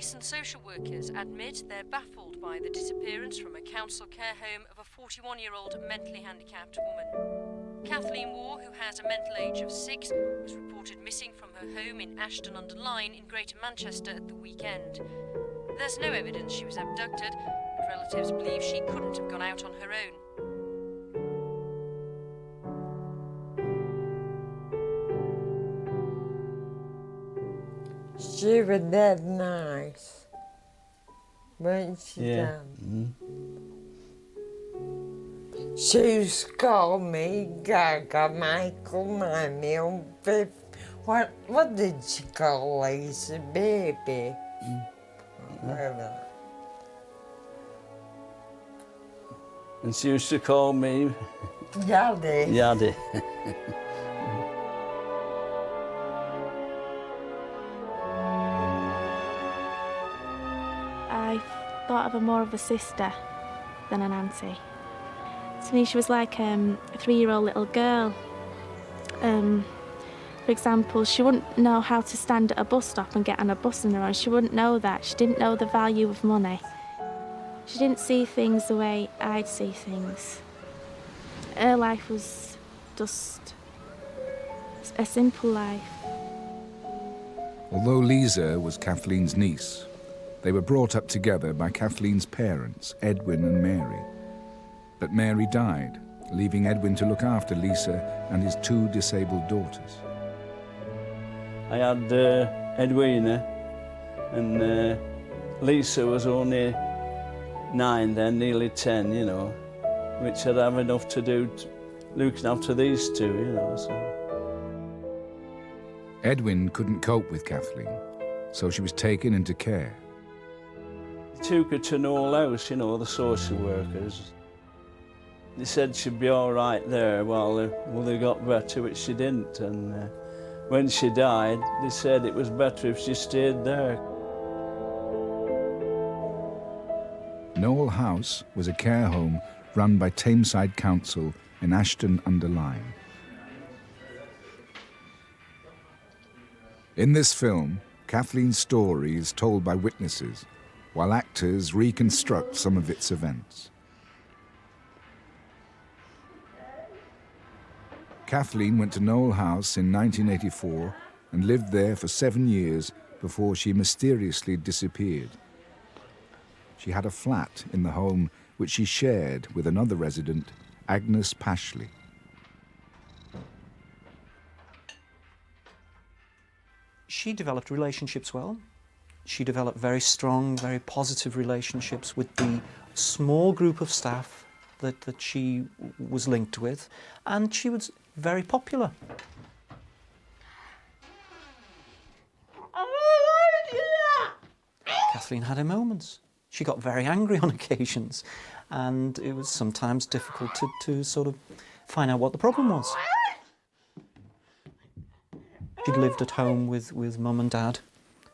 Police and social workers admit they're baffled by the disappearance from a council care home of a 41-year-old mentally handicapped woman. Kathleen Waugh, who has a mental age of 6, was reported missing from her home in Ashton-under-Lyne in Greater Manchester at the weekend. There's no evidence she was abducted, but relatives believe she couldn't have gone out on her own. She was that nice, wasn't she, Yeah. Tom? She used to call me Gaga, Michael, Mommy, and Biff. What did she call Lisa? Baby? Whatever. And she used to call me Yaddy. Yaddy. I thought of her more of a sister than an auntie. To me, she was like a 3-year-old little girl. For example, she wouldn't know how to stand at a bus stop and get on a bus on her own. She wouldn't know that. She didn't know the value of money. She didn't see things the way I'd see things. Her life was just a simple life. Although Lisa was Kathleen's niece, they were brought up together by Kathleen's parents, Edwin and Mary. But Mary died, leaving Edwin to look after Lisa and his 2 disabled daughters. I had Edwina, and Lisa was only 9 then, nearly 10, you know, which I'd have enough to do looking after these 2, you know. So. Edwin couldn't cope with Kathleen, so she was taken into care. They took her to Knoll House, you know, the social workers. They said she'd be all right there while they got better, which she didn't. And when she died, they said it was better if she stayed there. Knoll House was a care home run by Tameside Council in Ashton-under-Lyne. In this film, Kathleen's story is told by witnesses, while actors reconstruct some of its events. Kathleen went to Knoll House in 1984 and lived there for 7 years before she mysteriously disappeared. She had a flat in the home which she shared with another resident, Agnes Pashley. She developed relationships well. She developed very strong, very positive relationships with the small group of staff that she was linked with, and she was very popular. Kathleen had her moments. She got very angry on occasions, and it was sometimes difficult to sort of find out what the problem was. She'd lived at home with Mum and Dad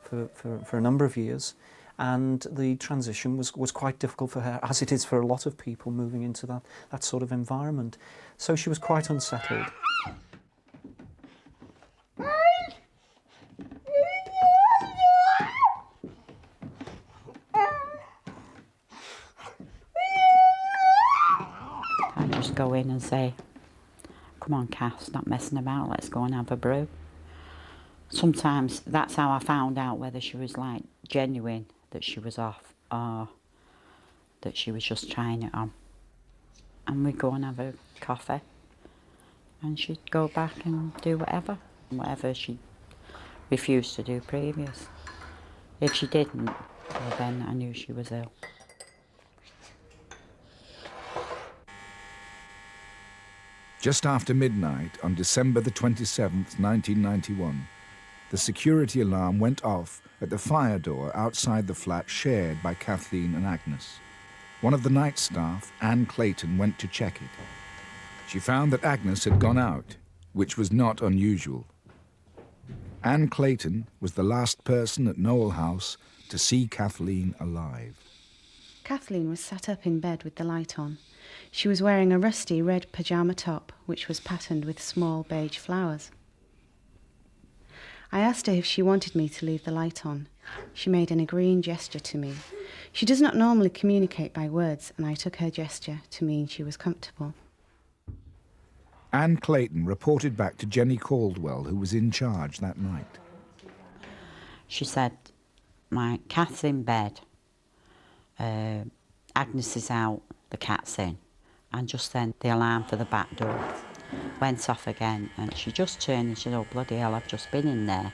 for a number of years, and the transition was quite difficult for her, as it is for a lot of people moving into that sort of environment. So she was quite unsettled. I just go in and say, "Come on, Cass, stop messing about, let's go and have a brew." Sometimes that's how I found out whether she was like genuine, that she was off, or that she was just trying it on. And we'd go and have a coffee, and she'd go back and do whatever she refused to do previous. If she didn't, well, then I knew she was ill. Just after midnight on December the 27th, 1991, the security alarm went off at the fire door outside the flat shared by Kathleen and Agnes. One of the night staff, Anne Clayton, went to check it. She found that Agnes had gone out, which was not unusual. Anne Clayton was the last person at Knoll House to see Kathleen alive. Kathleen was sat up in bed with the light on. She was wearing a rusty red pyjama top, which was patterned with small beige flowers. I asked her if she wanted me to leave the light on. She made an agreeing gesture to me. She does not normally communicate by words, and I took her gesture to mean she was comfortable. Anne Clayton reported back to Jenny Caldwell, who was in charge that night. She said, "My cat's in bed, Agnes is out, the cat's in." And just then the alarm for the back door went off again, and she just turned and said, "Oh bloody hell, I've just been in there,"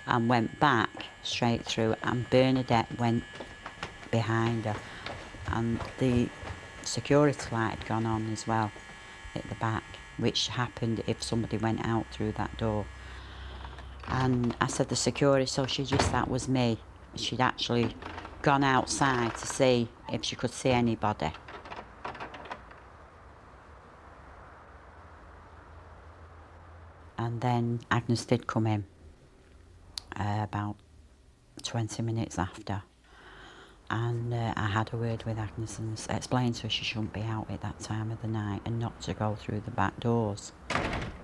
and went back straight through, and Bernadette went behind her, and the security light had gone on as well at the back, which happened if somebody went out through that door. And I said, "The security," so she just, that was me. She'd actually gone outside to see if she could see anybody. And then Agnes did come in about 20 minutes after, and I had a word with Agnes and explained to her she shouldn't be out at that time of the night and not to go through the back doors,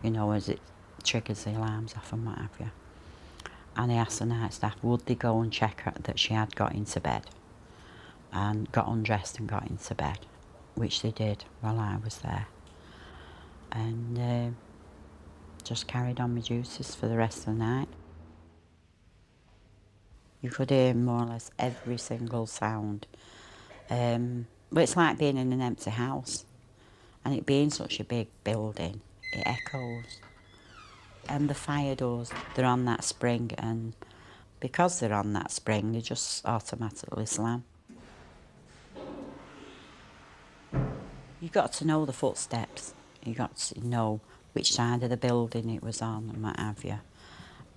you know, as it triggers the alarms off and what have you. And I asked the night staff, would they go and check her that she had got into bed, and got undressed and got into bed, which they did while I was there. And just carried on my duties for the rest of the night. You could hear more or less every single sound. But it's like being in an empty house, and it being such a big building, it echoes. And the fire doors, they're on that spring, and because they're on that spring, they just automatically slam. You got to know the footsteps. You got to know which side of the building it was on and what have you.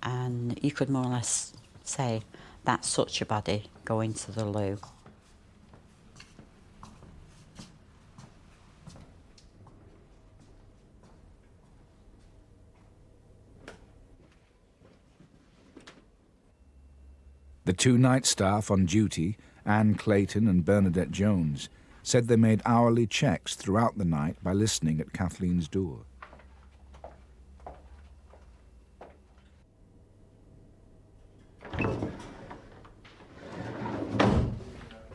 And you could more or less say, that's such a body going to the loo. The two night staff on duty, Anne Clayton and Bernadette Jones, said they made hourly checks throughout the night by listening at Kathleen's door.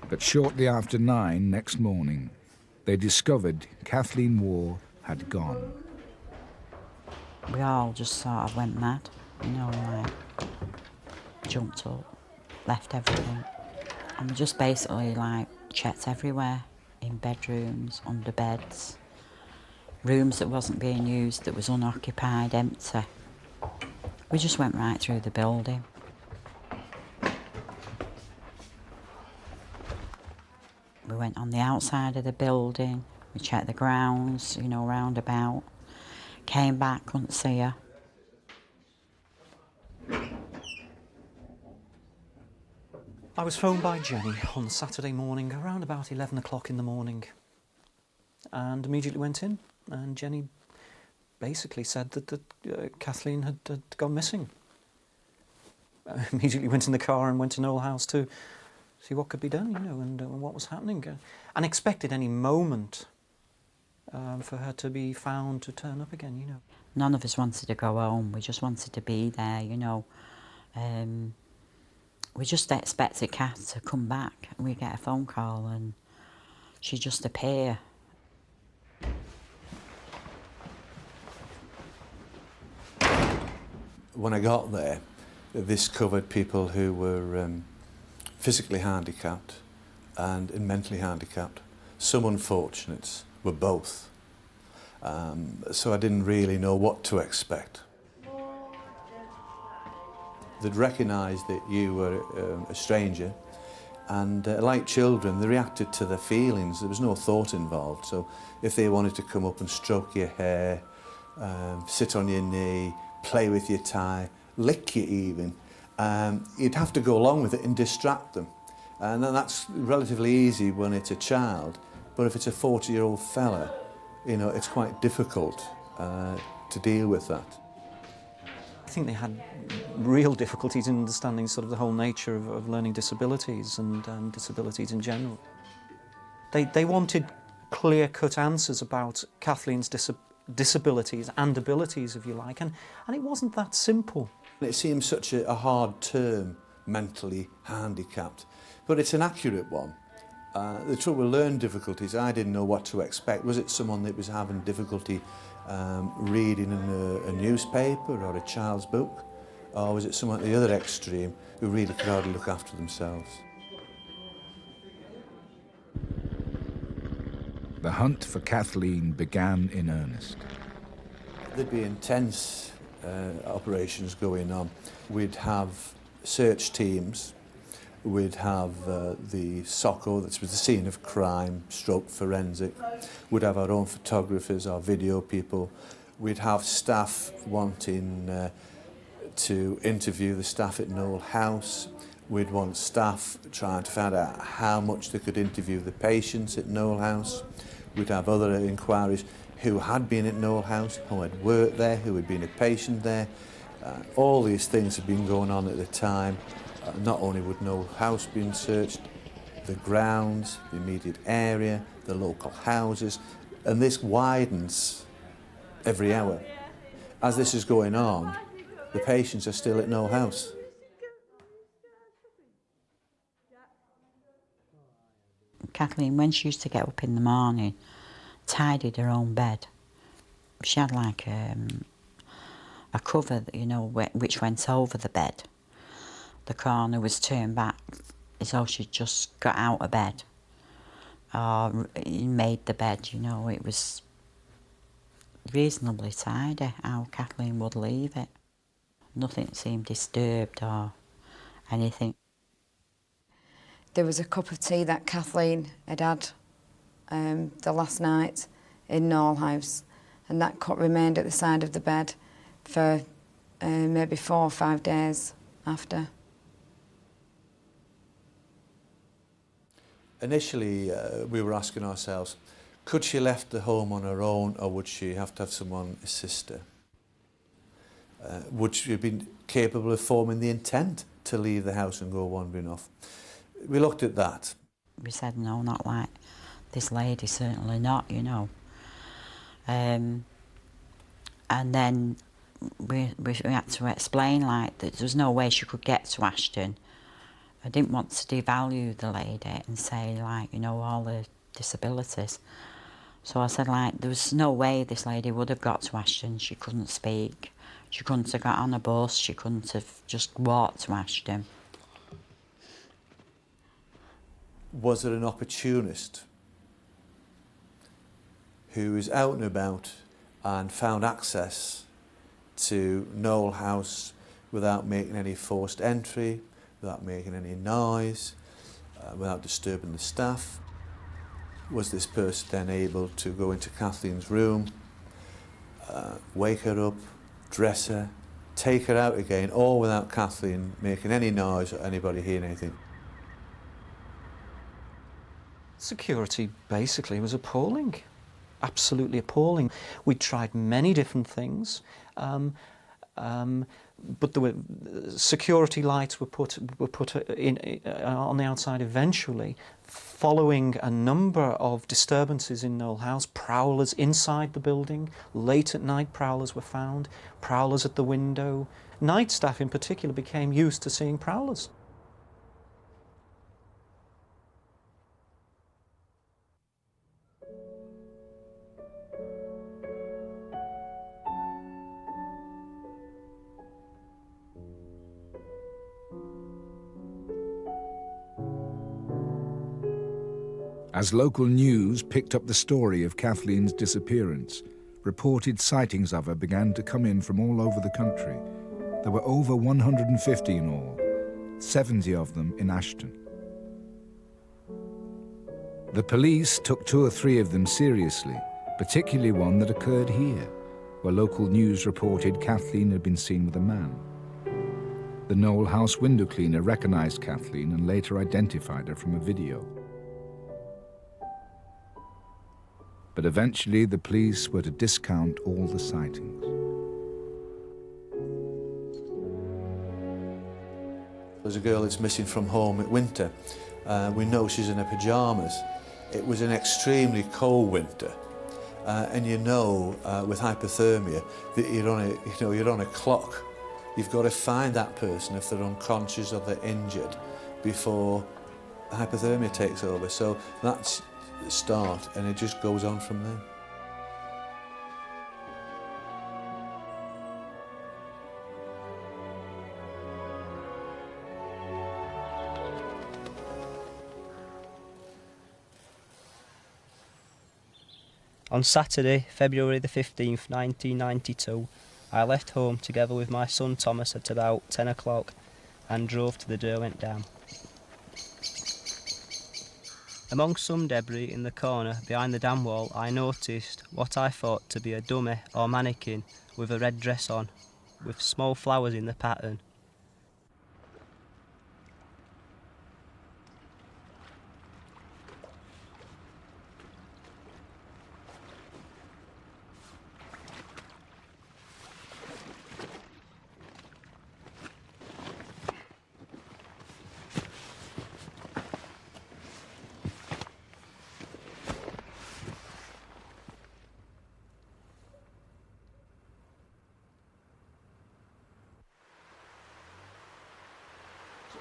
But shortly after 9 next morning, they discovered Kathleen Waugh had gone. We all just sort of went mad, you know, like jumped up, left everything. And we just basically like checked everywhere, in bedrooms, under beds, rooms that wasn't being used, that was unoccupied, empty. We just went right through the building. We went on the outside of the building, we checked the grounds, you know, round about. Came back, couldn't see her. I was phoned by Jenny on Saturday morning, around about 11 o'clock in the morning, and immediately went in, and Jenny basically said that Kathleen had gone missing. I immediately went in the car and went to Knowle House to see what could be done, you know, and what was happening. And expected any moment for her to be found to turn up again, you know. None of us wanted to go home. We just wanted to be there, you know. We just expected Kath to come back, and we get a phone call and she'd just appear. When I got there, this covered people who were physically handicapped and mentally handicapped. Some unfortunates were both. So I didn't really know what to expect. They'd recognise that you were a stranger, and like children, they reacted to their feelings. There was no thought involved. So if they wanted to come up and stroke your hair, sit on your knee, play with your tie, lick you even, you'd have to go along with it and distract them. And then that's relatively easy when it's a child, but if it's a 40-year-old fella, you know, it's quite difficult to deal with that. I think they had real difficulties in understanding sort of the whole nature of learning disabilities and disabilities in general. They wanted clear-cut answers about Kathleen's disabilities and abilities, if you like, and it wasn't that simple. It seems such a hard term, mentally handicapped, but it's an accurate one. The trouble with learning difficulties, I didn't know what to expect. Was it someone that was having difficulty reading in a newspaper or a child's book? Or was it someone at the other extreme who really could hardly look after themselves? The hunt for Kathleen began in earnest. There'd be intense operations going on. We'd have search teams, we'd have the SOCO, that was the scene of crime, stroke forensic. We'd have our own photographers, our video people. We'd have staff wanting to interview the staff at Knoll House. We'd want staff trying to find out how much they could interview the patients at Knoll House. We'd have other inquiries, who had been at Knoll House, who had worked there, who had been a patient there. All these things had been going on at the time. Not only would Knoll House be searched, the grounds, the immediate area, the local houses, and this widens every hour. As this is going on, the patients are still at Knoll House. Kathleen, when she used to get up in the morning, tidied her own bed. She had like a cover, you know, which went over the bed. The corner was turned back as though she'd just got out of bed or made the bed, you know. It was reasonably tidy how Kathleen would leave it. Nothing seemed disturbed or anything. There was a cup of tea that Kathleen had had the last night in Knoll House, and that cup remained at the side of the bed for maybe 4 or 5 days after. Initially, we were asking ourselves, could she have left the home on her own, or would she have to have someone assist her? Would she have been capable of forming the intent to leave the house and go wandering off? We looked at that. We said, no, not like this lady, certainly not, you know. And then we had to explain, like, that there was no way she could get to Ashton. I didn't want to devalue the lady and say, like, you know, all the disabilities. So I said, like, there was no way this lady would have got to Ashton. She couldn't speak. She couldn't have got on a bus. She couldn't have just walked to Ashton. Was there an opportunist who was out and about and found access to Knoll House without making any forced entry, without making any noise, without disturbing the staff? Was this person then able to go into Kathleen's room, wake her up, dress her, take her out again, all without Kathleen making any noise or anybody hearing anything? Security basically was appalling, absolutely appalling. We tried many different things, but there were security lights were put in on the outside eventually, following a number of disturbances in Knoll House. Prowlers inside the building, late at night prowlers were found, prowlers at the window. Night staff in particular became used to seeing prowlers. As local news picked up the story of Kathleen's disappearance, reported sightings of her began to come in from all over the country. There were over 150 in all, 70 of them in Ashton. The police took 2 or 3 of them seriously, particularly one that occurred here, where local news reported Kathleen had been seen with a man. The Knoll House window cleaner recognised Kathleen and later identified her from a video. But eventually the police were to discount all the sightings. There's a girl that's missing from home at winter. We know she's in her pyjamas. It was an extremely cold winter, and you know with hypothermia that you're on a clock You've got to find that person if they're unconscious or they're injured before hypothermia takes over. So that's the start, and it just goes on from there. On Saturday, February the 15th, 1992, I left home together with my son Thomas at about 10 o'clock and drove to the Derwent Dam. Among some debris in the corner behind the dam wall, I noticed what I thought to be a dummy or mannequin with a red dress on, with small flowers in the pattern.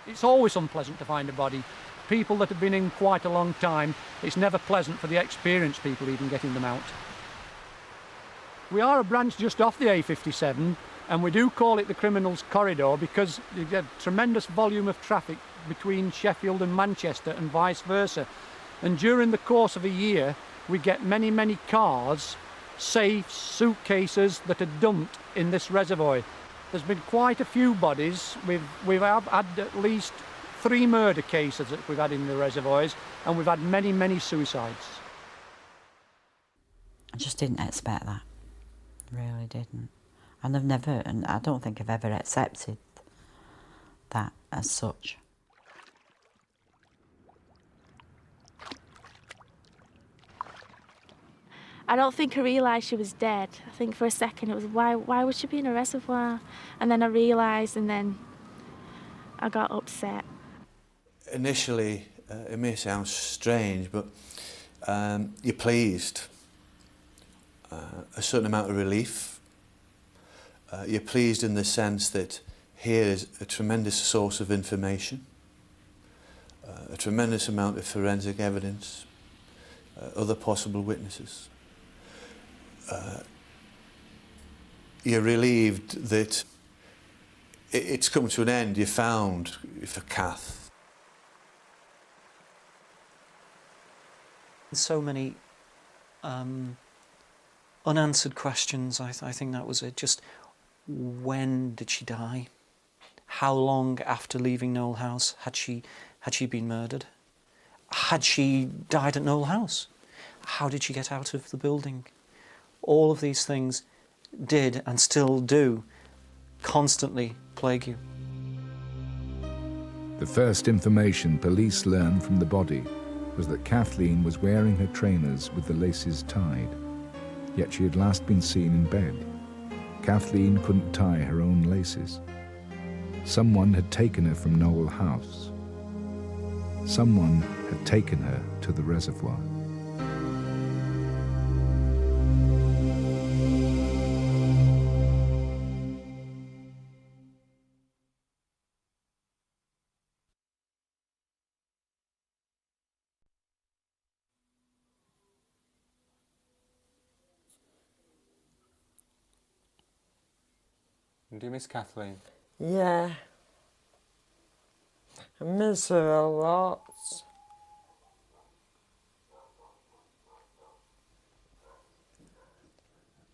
It's always unpleasant to find a body. People that have been in quite a long time, it's never pleasant for the experienced people even getting them out. We are a branch just off the A57, and we do call it the Criminals Corridor because there's a tremendous volume of traffic between Sheffield and Manchester and vice versa. And during the course of a year, we get many, many cars, safes, suitcases that are dumped in this reservoir. There's been quite a few bodies. We've had at least 3 murder cases that we've had in the reservoirs, and we've had many, many suicides. I just didn't expect that. Really didn't. And I don't think I've ever accepted that as such. I don't think I realised she was dead. I think for a second it was, why would she be in a reservoir? And then I realised, and then I got upset. Initially, it may sound strange, but you're pleased. A certain amount of relief. You're pleased in the sense that here is a tremendous source of information, a tremendous amount of forensic evidence, other possible witnesses. You're relieved that it's come to an end. You found for Kath. So many unanswered questions. I think that was it. Just when did she die? How long after leaving Knowle House had she been murdered? Had she died at Knowle House? How did she get out of the building? All of these things did and still do constantly plague you. The first information police learned from the body was that Kathleen was wearing her trainers with the laces tied, yet she had last been seen in bed. Kathleen couldn't tie her own laces. Someone had taken her from Knowle House. Someone had taken her to the reservoir. Do you miss Kathleen? Yeah. I miss her a lot.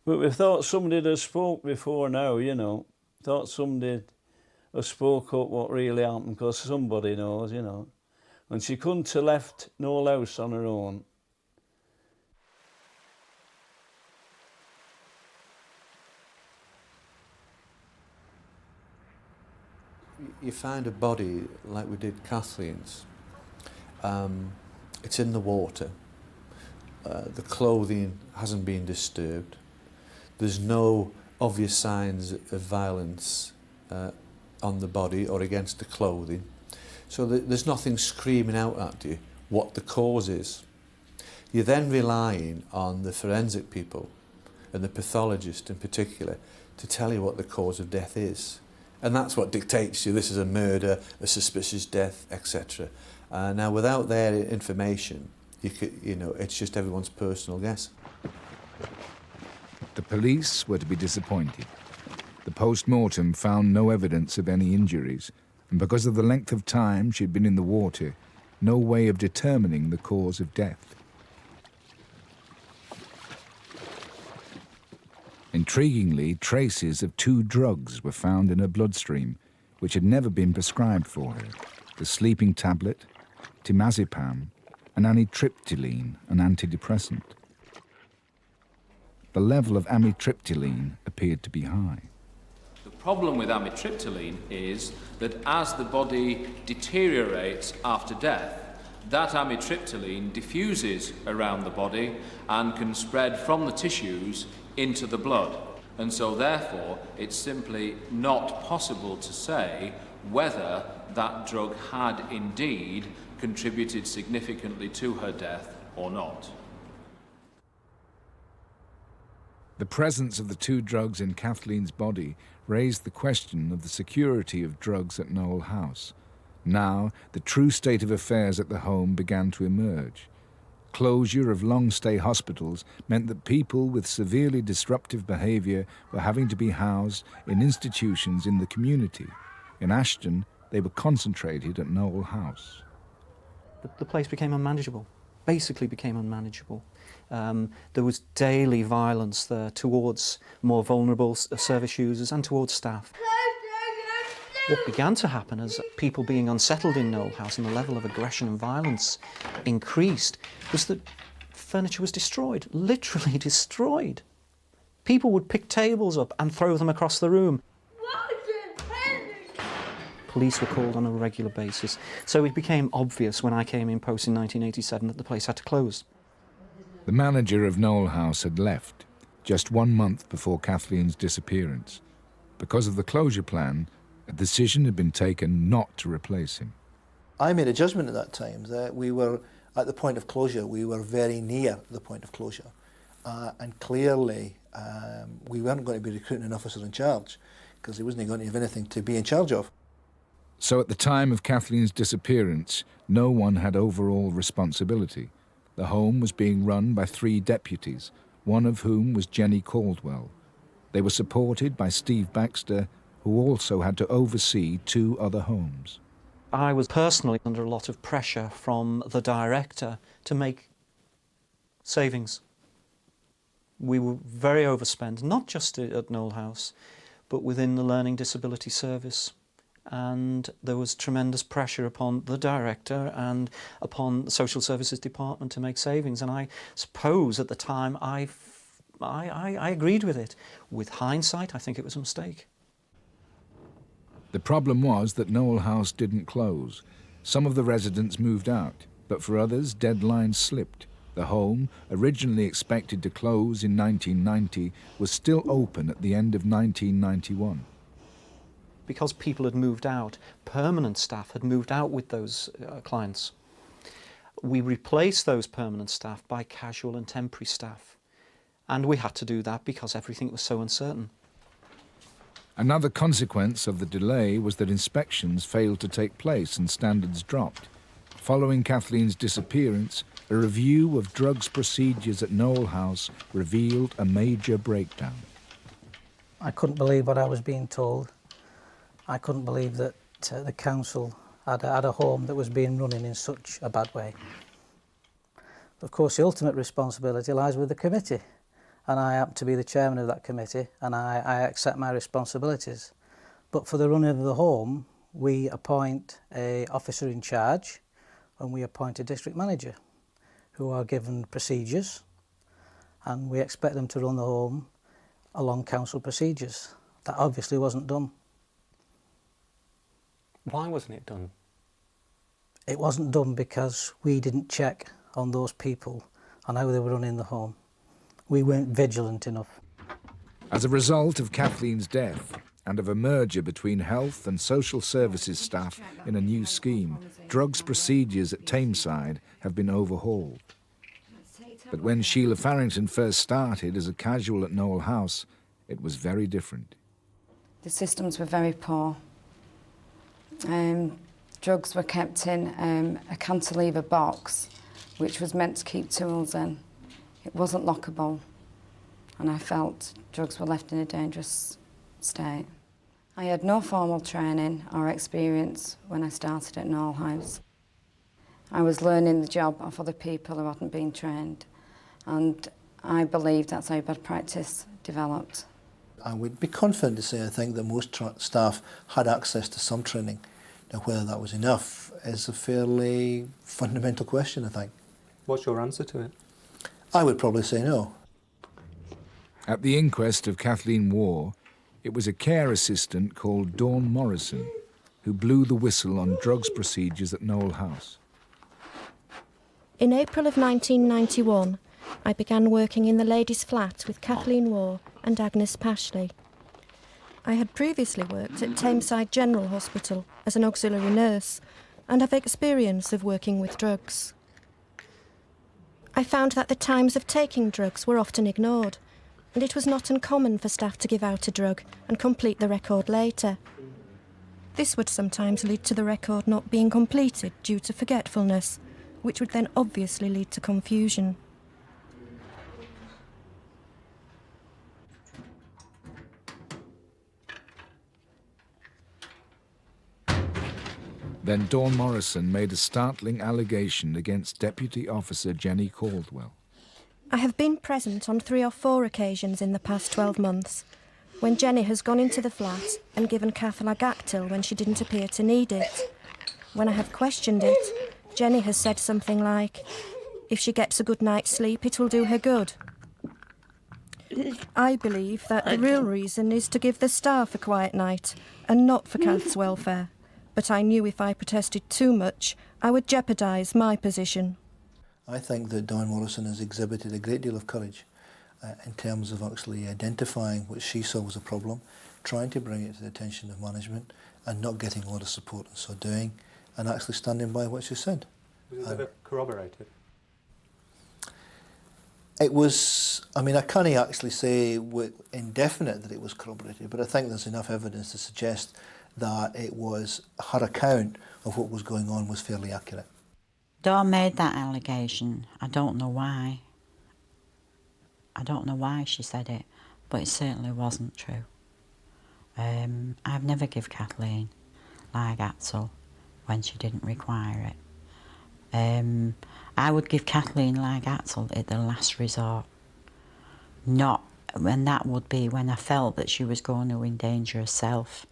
But we thought somebody had spoke before now, you know. Thought somebody had spoke up what really happened, because somebody knows, you know. And she couldn't have left Knowle House on her own. You find a body like we did Kathleen's. It's in the water. The clothing hasn't been disturbed. There's no obvious signs of violence on the body or against the clothing. So there's nothing screaming out at you what the cause is. You're then relying on the forensic people and the pathologist in particular to tell you what the cause of death is. And that's what dictates you, this is a murder, a suspicious death, etc. Now, without their information, it's just everyone's personal guess. The police were to be disappointed. The post-mortem found no evidence of any injuries, and because of the length of time she'd been in the water, no way of determining the cause of death. Intriguingly, traces of 2 drugs were found in her bloodstream, which had never been prescribed for her: the sleeping tablet, temazepam, and amitriptyline, an antidepressant. The level of amitriptyline appeared to be high. The problem with amitriptyline is that as the body deteriorates after death, that amitriptyline diffuses around the body and can spread from the tissues into the blood. And so therefore it's simply not possible to say whether that drug had indeed contributed significantly to her death or not. The presence of the 2 drugs in Kathleen's body raised the question of the security of drugs at Knowle House. Now, the true state of affairs at the home began to emerge. Closure of long-stay hospitals meant that people with severely disruptive behaviour were having to be housed in institutions in the community. In Ashton, they were concentrated at Knowle House. The place became unmanageable, basically became unmanageable. There was daily violence there towards more vulnerable service users and towards staff. What began to happen as people being unsettled in Knowle House and the level of aggression and violence increased was that furniture was destroyed, literally destroyed. People would pick tables up and throw them across the room. Police were called on a regular basis, so it became obvious when I came in post in 1987 that the place had to close. The manager of Knowle House had left just 1 month before Kathleen's disappearance. Because of the closure plan, a decision had been taken not to replace him. I made a judgment at that time that we were at the point of closure. We were very near the point of closure. And clearly, we weren't going to be recruiting an officer in charge because he wasn't going to have anything to be in charge of. So at the time of Kathleen's disappearance, no one had overall responsibility. The home was being run by 3 deputies, one of whom was Jenny Caldwell. They were supported by Steve Baxter, who also had to oversee 2 other homes. I was personally under a lot of pressure from the director to make savings. We were very overspent, not just at Knowle House, but within the Learning Disability Service. And there was tremendous pressure upon the director and upon the Social Services Department to make savings. And I suppose at the time I agreed with it. With hindsight, I think it was a mistake. The problem was that Knowle House didn't close. Some of the residents moved out, but for others, deadlines slipped. The home, originally expected to close in 1990, was still open at the end of 1991. Because people had moved out, permanent staff had moved out with those clients. We replaced those permanent staff by casual and temporary staff. And we had to do that because everything was so uncertain. Another consequence of the delay was that inspections failed to take place and standards dropped. Following Kathleen's disappearance, a review of drugs procedures at Knowle House revealed a major breakdown. I couldn't believe what I was being told. I couldn't believe that the council had a home that was being run in such a bad way. Of course, the ultimate responsibility lies with the committee, and I happen to be the chairman of that committee, and I accept my responsibilities. But for the running of the home, we appoint an officer in charge, and we appoint a district manager, who are given procedures, and we expect them to run the home along council procedures. That obviously wasn't done. Why wasn't it done? It wasn't done because we didn't check on those people on how they were running the home. We weren't vigilant enough. As a result of Kathleen's death and of a merger between health and social services staff in a new scheme, drugs procedures at Tameside have been overhauled. But when Sheila Farrington first started as a casual at Knowle House, it was very different. The systems were very poor. Drugs were kept in a cantilever box, which was meant to keep tools in. It wasn't lockable, and I felt drugs were left in a dangerous state. I had no formal training or experience when I started at Knoll House. I was learning the job of other people who hadn't been trained, and I believe that's how bad practice developed. I would be confident to say I think that most staff had access to some training. Now, whether that was enough is a fairly fundamental question, I think. What's your answer to it? I would probably say no. At the inquest of Kathleen Waugh, it was a care assistant called Dawn Morrison who blew the whistle on drugs procedures at Knoll House. In April of 1991, I began working in the ladies' flat with Kathleen Waugh and Agnes Pashley. I had previously worked at Tameside General Hospital as an auxiliary nurse and have experience of working with drugs. I found that the times of taking drugs were often ignored, and it was not uncommon for staff to give out a drug and complete the record later. This would sometimes lead to the record not being completed due to forgetfulness, which would then obviously lead to confusion. Then Dawn Morrison made a startling allegation against Deputy Officer Jenny Caldwell. I have been present on 3 or 4 occasions in the past 12 months, when Jenny has gone into the flat and given Kath Lagactil when she didn't appear to need it. When I have questioned it, Jenny has said something like, "If she gets a good night's sleep, it will do her good." I believe that the real reason is to give the staff a quiet night and not for Kath's welfare. But I knew if I protested too much, I would jeopardise my position. I think that Dawn Morrison has exhibited a great deal of courage in terms of actually identifying what she saw was a problem, trying to bring it to the attention of management and not getting a lot of support in so doing, and actually standing by what she said. Was it ever corroborated? It was, I mean, I can't actually say indefinite that it was corroborated, but I think there's enough evidence to suggest that it was, her account of what was going on was fairly accurate. Dawn made that allegation. I don't know why. I don't know why she said it, but it certainly wasn't true. I've never given Kathleen Lagactil when she didn't require it. I would give Kathleen Lagactil at the last resort. Not when that would be when I felt that she was going to endanger herself.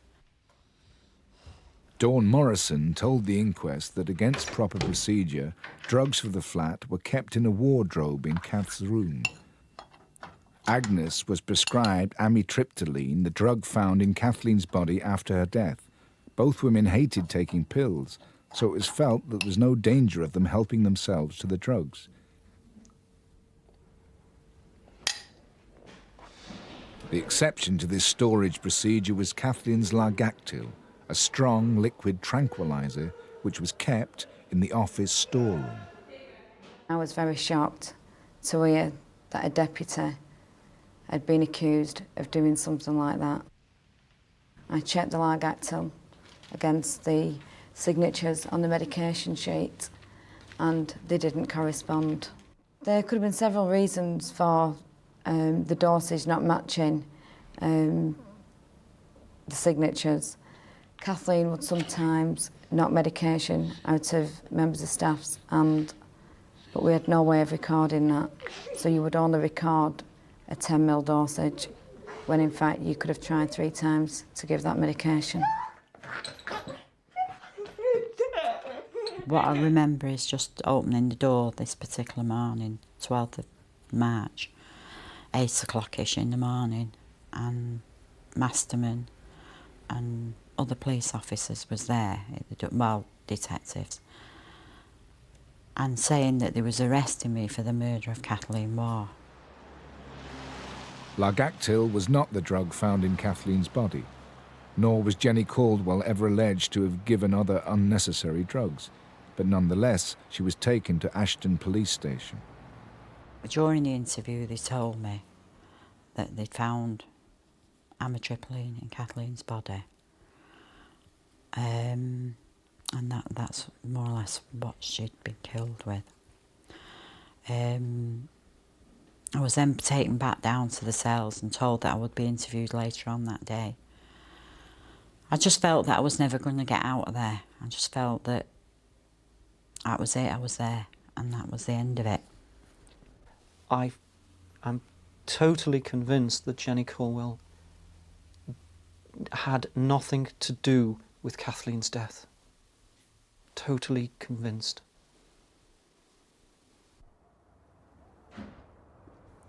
Dawn Morrison told the inquest that against proper procedure, drugs for the flat were kept in a wardrobe in Kath's room. Agnes was prescribed amitriptyline, the drug found in Kathleen's body after her death. Both women hated taking pills, so it was felt that there was no danger of them helping themselves to the drugs. The exception to this storage procedure was Kathleen's Lagactil, a strong liquid tranquilizer which was kept in the office storeroom. I was very shocked to hear that a deputy had been accused of doing something like that. I checked the Lagactil against the signatures on the medication sheet and they didn't correspond. There could have been several reasons for the dosage not matching the signatures. Kathleen would sometimes knock medication out of members of staff's hand, but we had no way of recording that. So you would only record a 10 ml dosage, when in fact you could have tried 3 times to give that medication. What I remember is just opening the door this particular morning, 12th of March, 8 o'clock-ish in the morning, and Masterman and other police officers was there, well, detectives, and saying that they was arresting me for the murder of Kathleen Waugh. Lagactil was not the drug found in Kathleen's body, nor was Jenny Caldwell ever alleged to have given other unnecessary drugs, but nonetheless she was taken to Ashton Police Station. During the interview they told me that they'd found amitriptyline in Kathleen's body. And that's more or less what she'd been killed with. I was then taken back down to the cells and told that I would be interviewed later on that day. I just felt that I was never going to get out of there. I just felt that was it, I was there, and that was the end of it. I'm totally convinced that Jenny Caldwell had nothing to do with Kathleen's death. Totally convinced.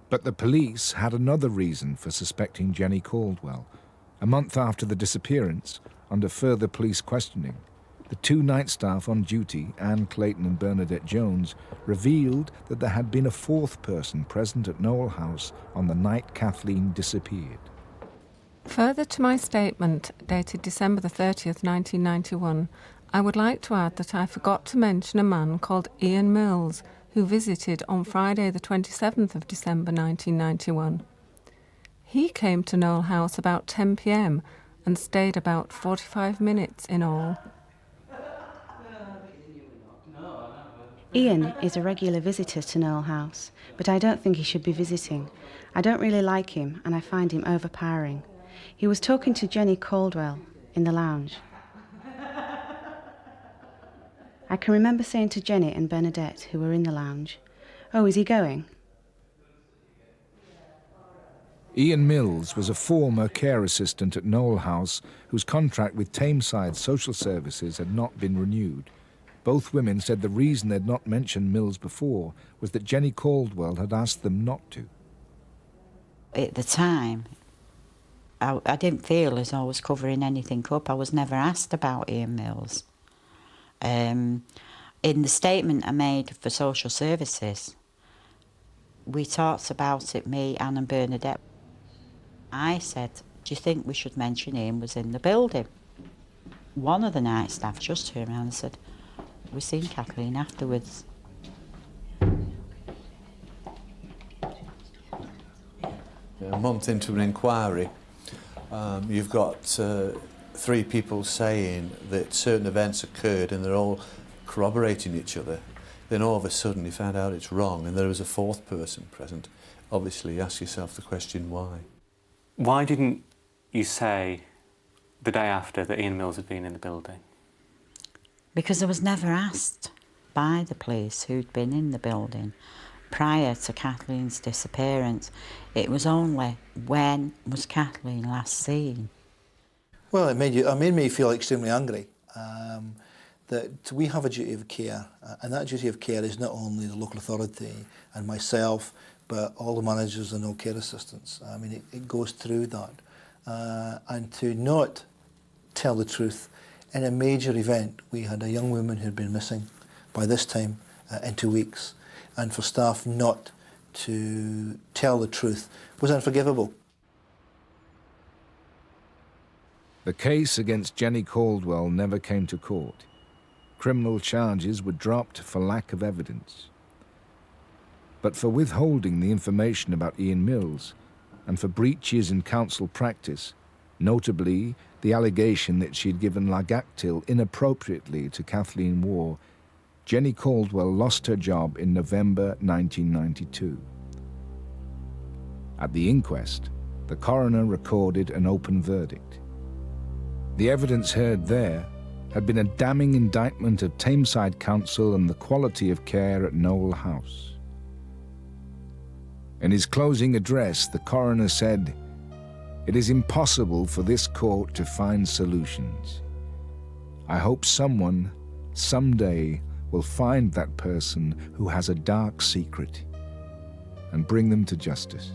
But the police had another reason for suspecting Jenny Caldwell. A month after the disappearance, under further police questioning, the two night staff on duty, Anne Clayton and Bernadette Jones, revealed that there had been a fourth person present at Knowle House on the night Kathleen disappeared. Further to my statement, dated December the 30th, 1991, I would like to add that I forgot to mention a man called Ian Mills, who visited on Friday the 27th of December 1991. He came to Knowle House about 10 p.m. and stayed about 45 minutes in all. Ian is a regular visitor to Knowle House, but I don't think he should be visiting. I don't really like him and I find him overpowering. He was talking to Jenny Caldwell in the lounge. I can remember saying to Jenny and Bernadette, who were in the lounge, "Oh, is he going?" Ian Mills was a former care assistant at Knowle House whose contract with Tameside Social Services had not been renewed. Both women said the reason they'd not mentioned Mills before was that Jenny Caldwell had asked them not to. At the time, I didn't feel as though I was covering anything up. I was never asked about Ian Mills. In the statement I made for social services, we talked about it, me, Anne and Bernadette. I said, do you think we should mention Ian was in the building? One of the night staff just turned around and said, we seen Kathleen afterwards. A month into an inquiry, you've got 3 people saying that certain events occurred and they're all corroborating each other. Then all of a sudden you find out it's wrong and there was a fourth person present. Obviously you ask yourself the question, why? Why didn't you say the day after that Ian Mills had been in the building? Because I was never asked by the police who'd been in the building prior to Kathleen's disappearance. It was only when was Kathleen last seen. Well, it made me feel extremely angry. That we have a duty of care, and that duty of care is not only the local authority and myself, but all the managers and all care assistants. I mean, it goes through that. And to not tell the truth in a major event, we had a young woman who had been missing by this time in 2 weeks, and for staff not to tell the truth was unforgivable. The case against Jenny Caldwell never came to court. Criminal charges were dropped for lack of evidence. But for withholding the information about Ian Mills and for breaches in council practice, notably the allegation that she'd given Lagactil inappropriately to Kathleen Waugh, Jenny Caldwell lost her job in November 1992. At the inquest, the coroner recorded an open verdict. The evidence heard there had been a damning indictment of Tameside Council and the quality of care at Knowle House. In his closing address, the coroner said, "It is impossible for this court to find solutions. I hope someone, someday, will find that person who has a dark secret and bring them to justice."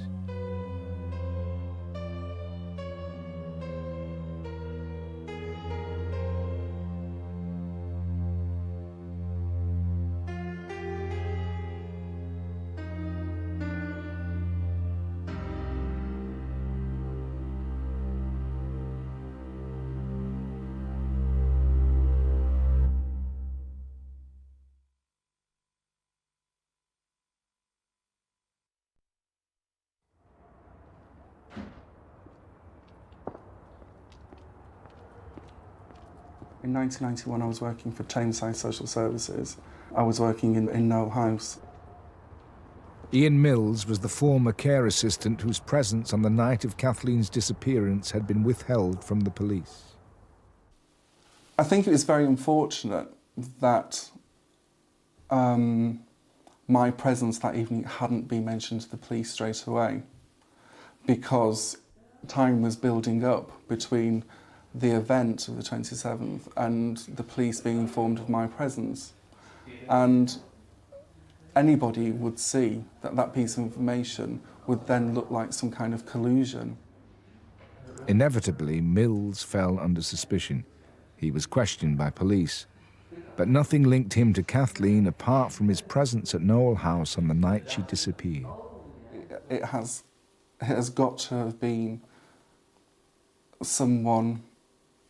In 1991, I was working for Tameside Social Services. I was working in Knoll House. Ian Mills was the former care assistant whose presence on the night of Kathleen's disappearance had been withheld from the police. I think it was very unfortunate that my presence that evening hadn't been mentioned to the police straight away, because time was building up between the event of the 27th and the police being informed of my presence. And anybody would see that that piece of information would then look like some kind of collusion. Inevitably, Mills fell under suspicion. He was questioned by police, but nothing linked him to Kathleen apart from his presence at Knoll House on the night she disappeared. It has got to have been someone,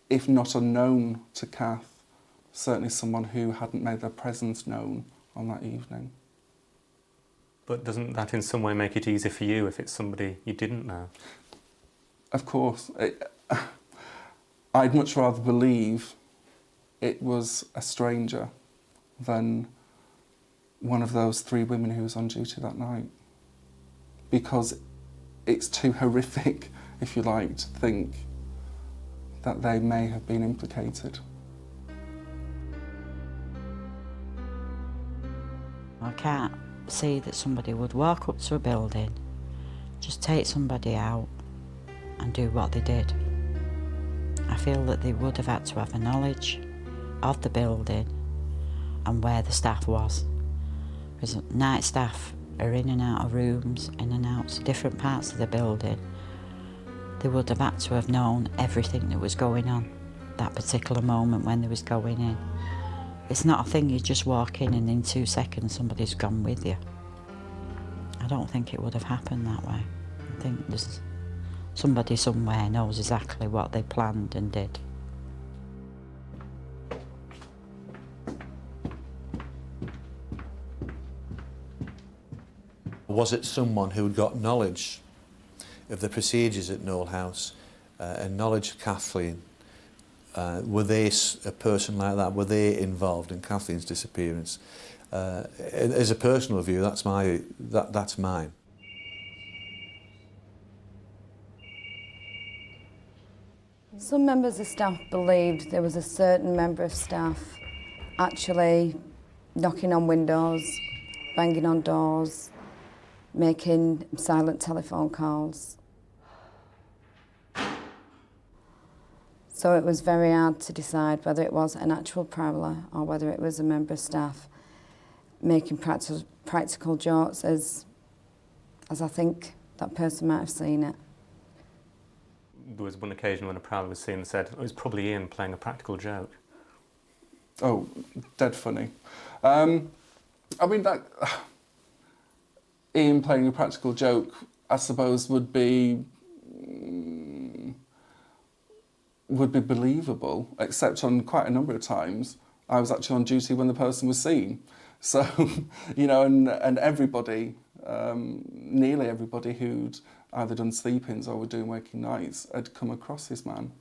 if not unknown to Kath, certainly someone who hadn't made their presence known on that evening. But doesn't that in some way make it easier for you if it's somebody you didn't know? Of course. I'd much rather believe it was a stranger than one of those 3 women who was on duty that night. Because it's too horrific, if you like, to think that they may have been implicated. I can't see that somebody would walk up to a building, just take somebody out and do what they did. I feel that they would have had to have a knowledge of the building and where the staff was. Because night staff are in and out of rooms, in and out of different parts of the building. They would have had to have known everything that was going on that particular moment when they was going in. It's not a thing you just walk in and in 2 seconds somebody's gone with you. I don't think it would have happened that way. I think there's somebody somewhere knows exactly what they planned and did. Was it someone who had got knowledge of the procedures at Knoll House and knowledge of Kathleen? Were they a person like that? Were they involved in Kathleen's disappearance? As a personal view, that's mine. Some members of staff believed there was a certain member of staff actually knocking on windows, banging on doors, making silent telephone calls. So it was very hard to decide whether it was an actual prowler or whether it was a member of staff making practical jokes as I think that person might have seen it. There was one occasion when a prowler was seen and said, "Oh, it was probably Ian playing a practical joke." Oh, dead funny. I mean, that Ian playing a practical joke, I suppose, would be believable, except on quite a number of times I was actually on duty when the person was seen. So, you know, and everybody, nearly everybody who'd either done sleep-ins or were doing waking nights had come across this man.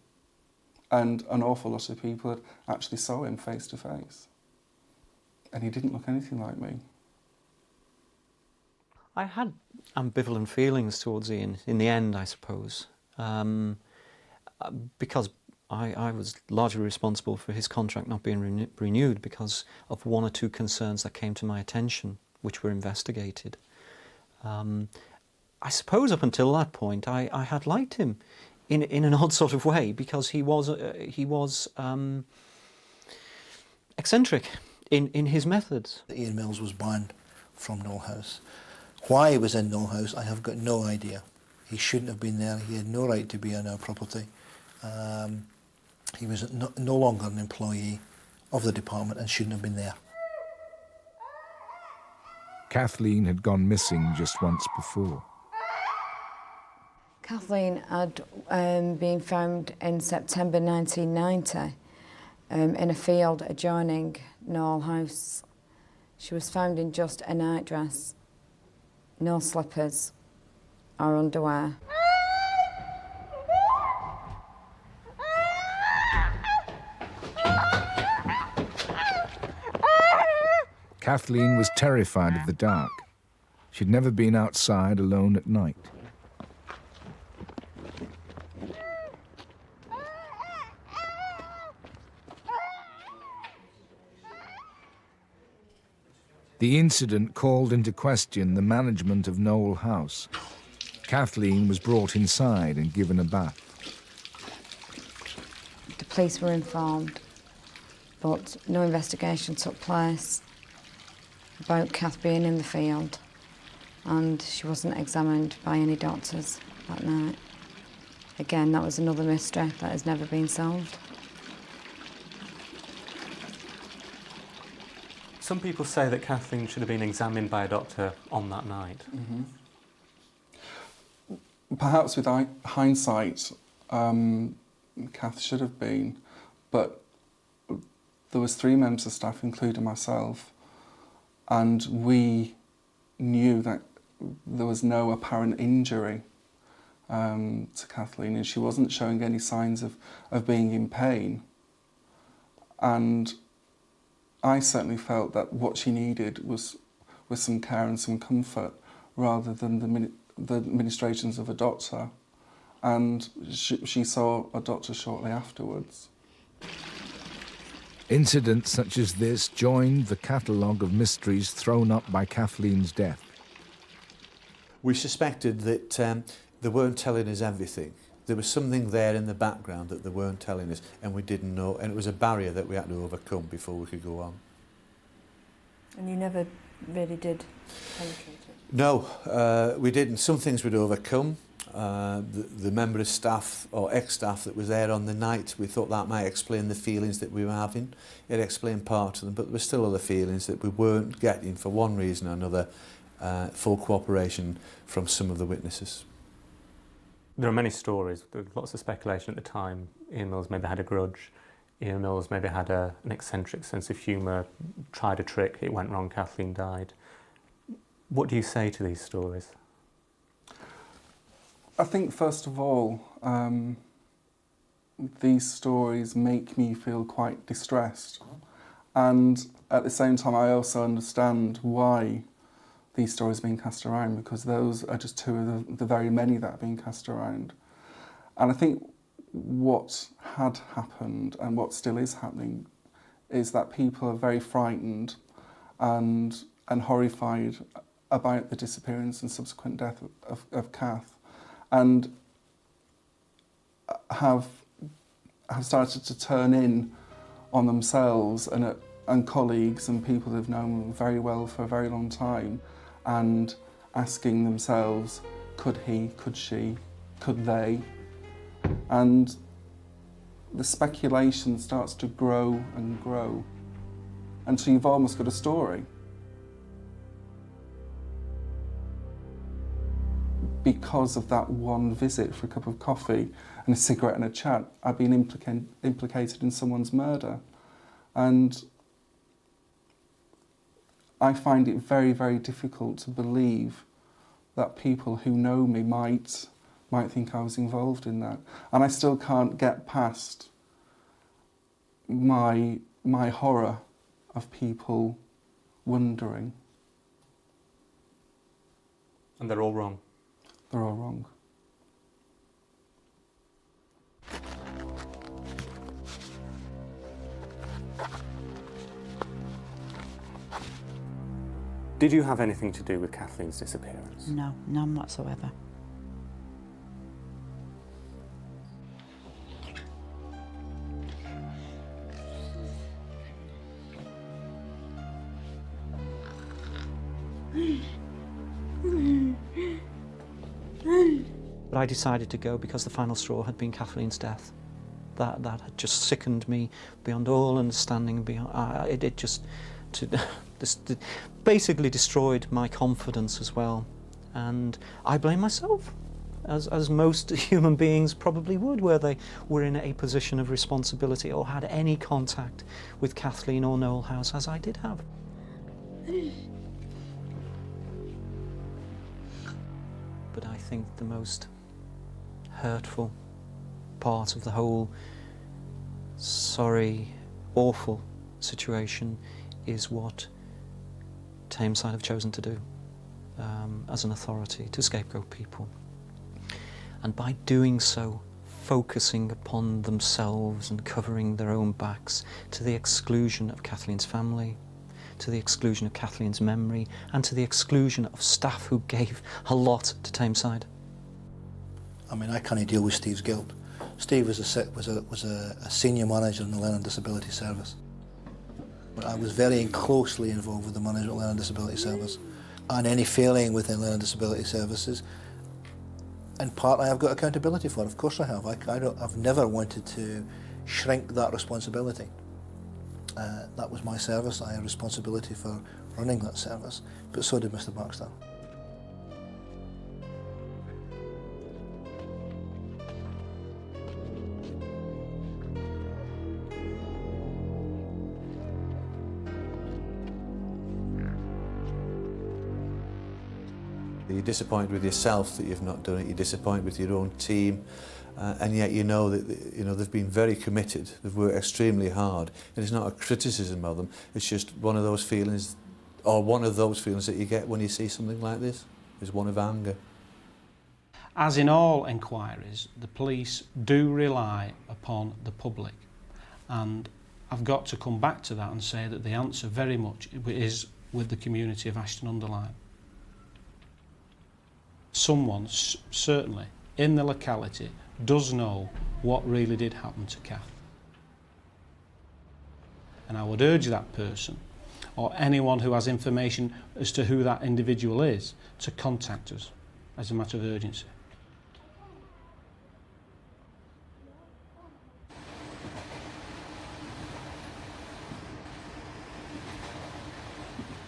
And an awful lot of people had actually saw him face to face. And he didn't look anything like me. I had ambivalent feelings towards Ian in the end, I suppose, because I was largely responsible for his contract not being renewed because of 1 or 2 concerns that came to my attention, which were investigated. I suppose up until that point, I had liked him in an odd sort of way because he was eccentric in his methods. Ian Mills was banned from Knoll House. Why he was in Knoll House, I have got no idea. He shouldn't have been there. He had no right to be on our property. He was no longer an employee of the department and shouldn't have been there. Kathleen had gone missing just once before. Kathleen had been found in September 1990 in a field adjoining Knoll House. She was found in just a nightdress, no slippers or underwear. Kathleen was terrified of the dark. She'd never been outside alone at night. The incident called into question the management of Knowle House. Kathleen was brought inside and given a bath. The police were informed, but no investigation took place about Kath being in the field, and she wasn't examined by any doctors that night. Again, that was another mystery that has never been solved. Some people say that Kathleen should have been examined by a doctor on that night. Mm-hmm. Perhaps with hindsight, Kath should have been, but there was 3 members of staff, including myself, and we knew that there was no apparent injury to Kathleen, and she wasn't showing any signs of being in pain. And I certainly felt that what she needed was some care and some comfort rather than the administrations of a doctor. And she saw a doctor shortly afterwards. Incidents such as this joined the catalogue of mysteries thrown up by Kathleen's death. We suspected that they weren't telling us everything. There was something there in the background that they weren't telling us, and we didn't know, and it was a barrier that we had to overcome before we could go on. And you never really did penetrate it? No, we didn't. Some things we'd overcome. The member of staff or ex-staff that was there on the night, we thought that might explain the feelings that we were having. It explained part of them, but there were still other feelings that we weren't getting, for one reason or another, full cooperation from some of the witnesses. There are many stories. There was lots of speculation at the time. Ian Mills maybe had a grudge. Ian Mills maybe had an eccentric sense of humour, tried a trick, it went wrong, Kathleen died. What do you say to these stories? I think, first of all, these stories make me feel quite distressed. And at the same time, I also understand why these stories are being cast around, because those are just 2 of the very many that are being cast around. And I think what had happened and what still is happening is that people are very frightened and horrified about the disappearance and subsequent death of Kath, and have started to turn in on themselves and colleagues and people they've known very well for a very long time, and asking themselves, could he, could she, could they? And the speculation starts to grow and grow until you've almost got a story. Because of that one visit for a cup of coffee and a cigarette and a chat, I've been implicated in someone's murder. And I find it very, very difficult to believe that people who know me might think I was involved in that. And I still can't get past my horror of people wondering. And they're all wrong. They're all wrong. Did you have anything to do with Kathleen's disappearance? No, none whatsoever. But I decided to go because the final straw had been Kathleen's death. That had just sickened me beyond all understanding. It just basically destroyed my confidence as well. And I blame myself, as most human beings probably would, where they were in a position of responsibility or had any contact with Kathleen or Knowle House, as I did have. But I think the most hurtful part of the whole sorry, awful situation is what Tameside have chosen to do as an authority, to scapegoat people. And by doing so, focusing upon themselves and covering their own backs to the exclusion of Kathleen's family, to the exclusion of Kathleen's memory, and to the exclusion of staff who gave a lot to Tameside. I mean, I can't deal with Steve's guilt. Steve was a senior manager in the Learning Disability Service. I was very closely involved with the management of Learning Disability Service, and any failing within Learning Disability Services, in part I've got accountability for. Of course I have. I've never wanted to shrink that responsibility. That was my service. I had responsibility for running that service, but so did Mr. Baxter. You're disappointed with yourself that you've not done it. You're disappointed with your own team, and yet you know that they've been very committed. They've worked extremely hard, and it's not a criticism of them. It's just one of those feelings, that you get when you see something like this. Is one of anger. As in all inquiries, the police do rely upon the public, and I've got to come back to that and say that the answer very much is with the community of Ashton-under-Lyne. Someone, certainly, in the locality does know what really did happen to Kath. And I would urge that person, or anyone who has information as to who that individual is, to contact us as a matter of urgency.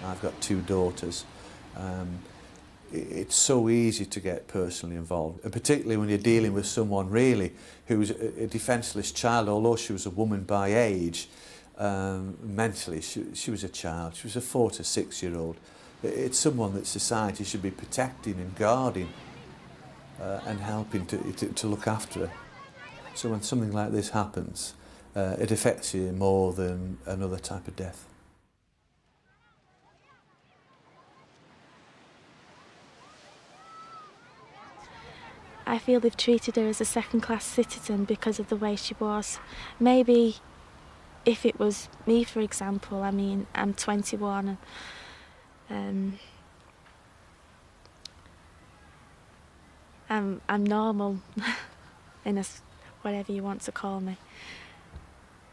I've got two daughters. It's so easy to get personally involved, and particularly when you're dealing with someone really who's a defenceless child. Although she was a woman by age, mentally she was a child. She was a 4 to 6 year old. It's someone that society should be protecting and guarding and helping to look after her. So when something like this happens, it affects you more than another type of death. I feel they've treated her as a second-class citizen because of the way she was. Maybe if it was me, for example, I mean, I'm 21 and I'm normal, whatever you want to call me.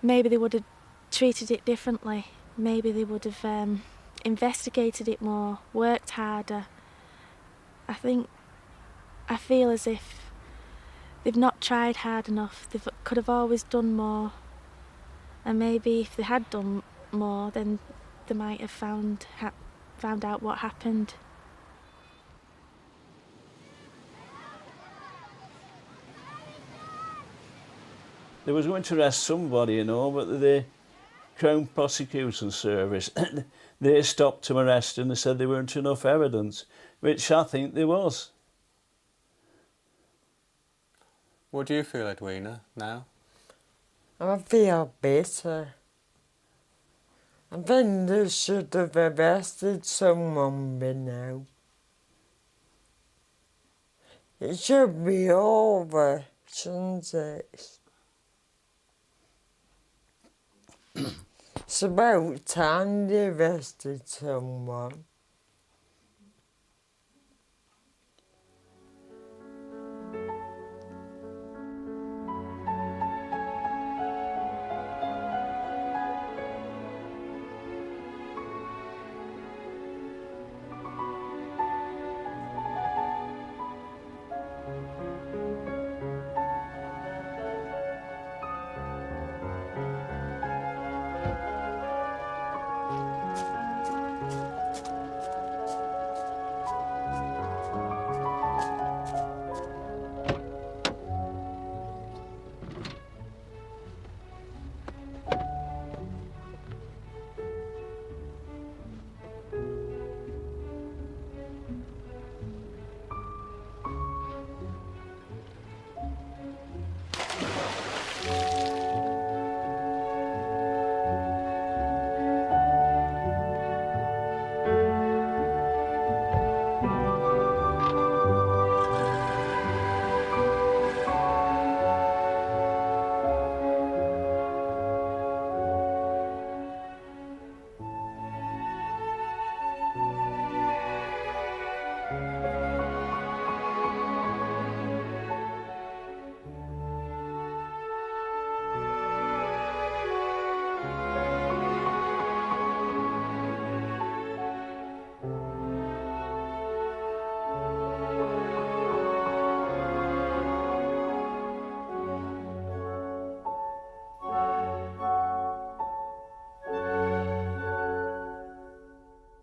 Maybe they would have treated it differently. Maybe they would have investigated it more, worked harder. I feel as if they've not tried hard enough. They could have always done more. And maybe if they had done more, then they might have found out what happened. They was going to arrest somebody, but the Crown Prosecution Service, they stopped them arresting and they said there weren't enough evidence, which I think there was. What do you feel, Edwina, now? I feel better. I think they should have arrested someone by now. It should be over, shouldn't it? It's about time they arrested someone.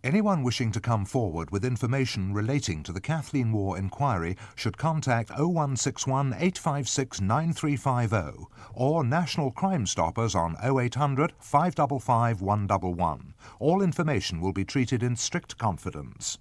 Anyone wishing to come forward with information relating to the Kathleen Waugh inquiry should contact 0161 856 9350 or National Crime Stoppers on 0800 555 111. All information will be treated in strict confidence.